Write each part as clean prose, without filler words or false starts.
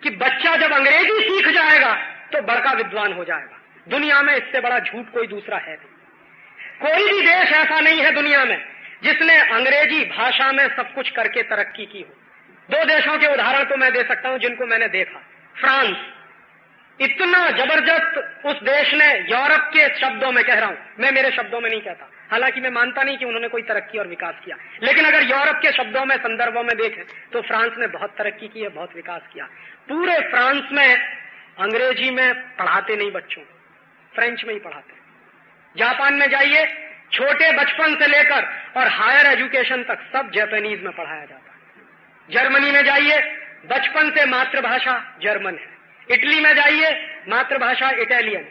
कि बच्चा जब अंग्रेजी सीख जाएगा तो बड़का विद्वान हो जाएगा। दुनिया में इससे बड़ा झूठ कोई दूसरा है नहीं। कोई भी देश ऐसा नहीं है दुनिया में जिसने अंग्रेजी भाषा में सब कुछ करके तरक्की की हो। 2 देशों के उदाहरण तो मैं दे सकता हूं जिनको मैंने देखा। फ्रांस, इतना जबरदस्त उस देश ने, यूरोप के शब्दों में कह रहा हूं, मैं मेरे शब्दों में नहीं कहता, हालांकि मैं मानता नहीं कि उन्होंने कोई तरक्की और विकास किया, लेकिन अगर यूरोप के शब्दों में, संदर्भों में देखें तो फ्रांस ने बहुत तरक्की की है, बहुत विकास किया। पूरे फ्रांस में अंग्रेजी में पढ़ाते नहीं बच्चों, फ्रेंच में ही पढ़ाते। जापान में जाइए, छोटे बचपन से लेकर और हायर एजुकेशन तक सब जापानीज में पढ़ाया जाता है। जर्मनी में जाइए, बचपन से मातृभाषा जर्मन है। इटली में जाइए, मातृभाषा इटालियन।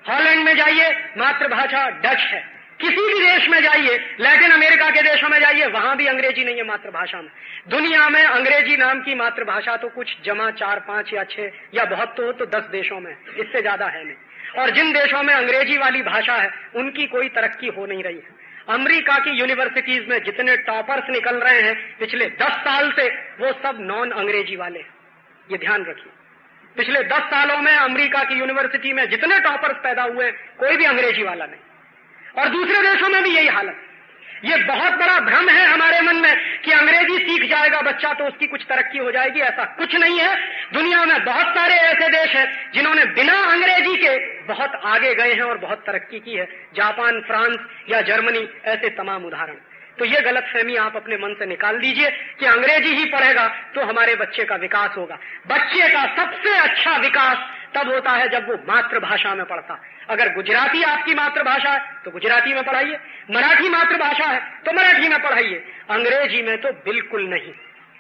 हॉलैंड में जाइए, मातृभाषा डच है। किसी भी देश में जाइए, लैटिन अमेरिका के देशों में जाइए, वहां भी अंग्रेजी नहीं है मातृभाषा में। दुनिया में अंग्रेजी नाम की मातृभाषा तो कुछ जमा 4, 5 या 6 या बहुत तो 10 देशों में, इससे ज्यादा है नहीं। और जिन देशों में अंग्रेजी वाली भाषा है उनकी कोई तरक्की हो नहीं रही है। अमेरिका की यूनिवर्सिटीज में जितने टॉपर्स निकल रहे हैं पिछले 10 साल से, वो सब नॉन अंग्रेजी वाले हैं, ये ध्यान रखिए। पिछले 10 सालों में अमेरिका की यूनिवर्सिटी में जितने टॉपर्स पैदा हुए कोई भी अंग्रेजी वाला नहीं, और दूसरे देशों में भी यही हालत। ये बहुत बड़ा भ्रम है हमारे मन में कि अंग्रेजी सीख जाएगा बच्चा तो उसकी कुछ तरक्की हो जाएगी, ऐसा कुछ नहीं है। दुनिया में बहुत सारे ऐसे देश हैं जिन्होंने बिना अंग्रेजी के बहुत आगे गए हैं और बहुत तरक्की की है। जापान, फ्रांस या जर्मनी, ऐसे तमाम उदाहरण। तो ये गलतफहमी आप अपने मन से निकाल दीजिए कि अंग्रेजी ही पढ़ेगा तो हमारे बच्चे का विकास होगा। बच्चे का सबसे अच्छा विकास तब होता है जब वो मातृभाषा में पढ़ता। अगर गुजराती आपकी मातृभाषा है तो गुजराती में पढ़ाइए, मराठी मातृभाषा है तो मराठी में पढ़ाइए, अंग्रेजी में तो बिल्कुल नहीं।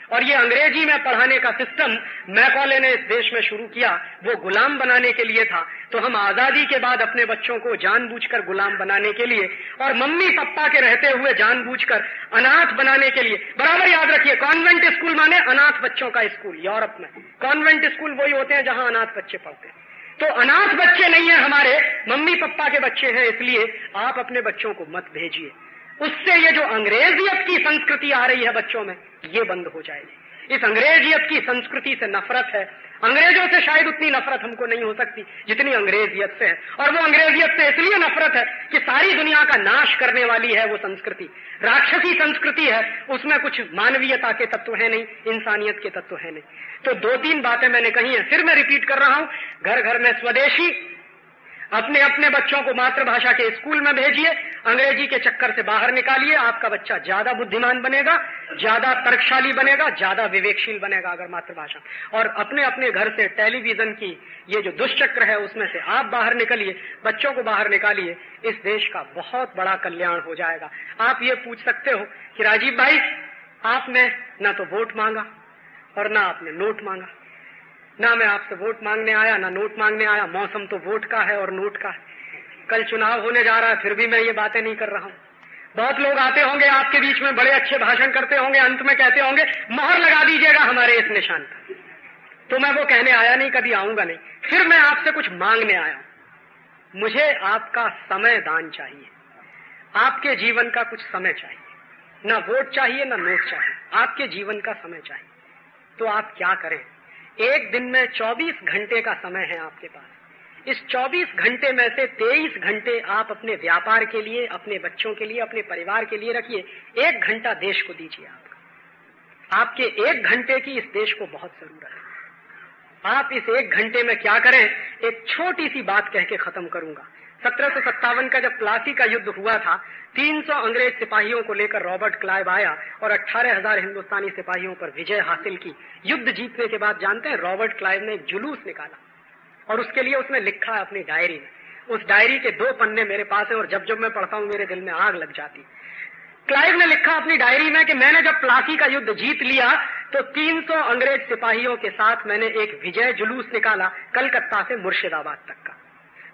और ये अंग्रेजी में पढ़ाने का सिस्टम मैकॉले ने इस देश में शुरू किया, वो गुलाम बनाने के लिए था। तो हम आजादी के बाद अपने बच्चों को जानबूझकर गुलाम बनाने के लिए और मम्मी पापा के रहते हुए जानबूझकर अनाथ बनाने के लिए, बराबर याद रखिए, कॉन्वेंट स्कूल माने अनाथ बच्चों का स्कूल। यूरोप में कॉन्वेंट स्कूल वही होते हैं जहां अनाथ बच्चे पढ़ते हैं। तो अनाथ बच्चे नहीं है हमारे, मम्मी पापा के बच्चे हैं, इसलिए आप अपने बच्चों को मत भेजिए। उससे ये जो अंग्रेजियत की संस्कृति आ रही है बच्चों में, ये बंद हो जाएगी। इस अंग्रेजियत की संस्कृति से नफरत है। अंग्रेजों से शायद उतनी नफरत हमको नहीं हो सकती जितनी अंग्रेजियत से है, और वो अंग्रेजियत से इसलिए नफरत है कि सारी दुनिया का नाश करने वाली है वो संस्कृति, राक्षसी संस्कृति है, उसमें कुछ मानवीयता के तत्व है नहीं, इंसानियत के तत्व है नहीं। तो 2-3 बातें मैंने कही हैं, फिर मैं रिपीट कर रहा हूं। घर घर में स्वदेशी, अपने अपने बच्चों को मातृभाषा के स्कूल में भेजिए, अंग्रेजी के चक्कर से बाहर निकालिए, आपका बच्चा ज्यादा बुद्धिमान बनेगा, ज्यादा तर्कशाली बनेगा, ज्यादा विवेकशील बनेगा अगर मातृभाषा। और अपने अपने घर से टेलीविजन की ये जो दुष्चक्र है उसमें से आप बाहर निकलिए, बच्चों को बाहर निकालिए, इस देश का बहुत बड़ा कल्याण हो जाएगा। आप ये पूछ सकते हो कि राजीव भाई, आपने ना तो वोट मांगा और ना आपने नोट मांगा। ना मैं आपसे वोट मांगने आया, ना नोट मांगने आया, मौसम तो वोट का है और नोट का है। कल चुनाव होने जा रहा है, फिर भी मैं ये बातें नहीं कर रहा हूं। बहुत लोग आते होंगे आपके बीच में, बड़े अच्छे भाषण करते होंगे, अंत में कहते होंगे मोहर लगा दीजिएगा हमारे इस निशान पर। तो मैं वो कहने आया नहीं, कभी आऊंगा नहीं। फिर मैं आपसे कुछ मांगने आया। मुझे आपका समय दान चाहिए, आपके जीवन का कुछ समय चाहिए। ना वोट चाहिए, ना नोट चाहिए, आपके जीवन का समय चाहिए। तो आप क्या करें? एक दिन में 24 घंटे का समय है आपके पास। इस 24 घंटे में से 23 घंटे आप अपने व्यापार के लिए, अपने बच्चों के लिए, अपने परिवार के लिए रखिए। 1 घंटा देश को दीजिए। आपके 1 घंटे की इस देश को बहुत जरूरत है। आप इस 1 घंटे में क्या करें? एक छोटी सी बात कह के खत्म करूंगा। 1757 का जब प्लासी का युद्ध हुआ था, 300 अंग्रेज सिपाहियों को लेकर रॉबर्ट क्लाइव आया और 18,000 हिंदुस्तानी सिपाहियों पर विजय हासिल की। युद्ध जीतने के बाद जानते हैं रॉबर्ट क्लाइव ने एक जुलूस निकाला और उसके लिए उसने लिखा है अपनी डायरी में। उस डायरी के 2 पन्ने मेरे पास हैं और जब जब मैं पढ़ता हूं मेरे दिल में आग लग जाती। क्लाइव ने लिखा अपनी डायरी में कि मैंने जब प्लासी का युद्ध जीत लिया तो 300 अंग्रेज सिपाहियों के साथ मैंने एक विजय जुलूस निकाला, कलकत्ता से मुर्शिदाबाद तक का।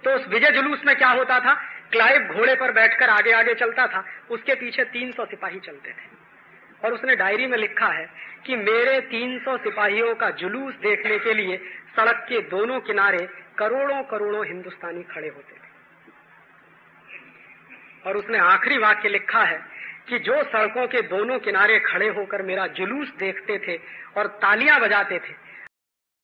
तो उस विजय जुलूस में क्या होता था? क्लाइव घोड़े पर बैठकर आगे आगे चलता था, उसके पीछे 300 सिपाही चलते थे। और उसने डायरी में लिखा है कि मेरे 300 सिपाहियों का जुलूस देखने के लिए सड़क के दोनों किनारे करोड़ों करोड़ों हिंदुस्तानी खड़े होते थे। और उसने आखिरी वाक्य लिखा है कि जो सड़कों के दोनों किनारे खड़े होकर मेरा जुलूस देखते थे और तालियां बजाते थे,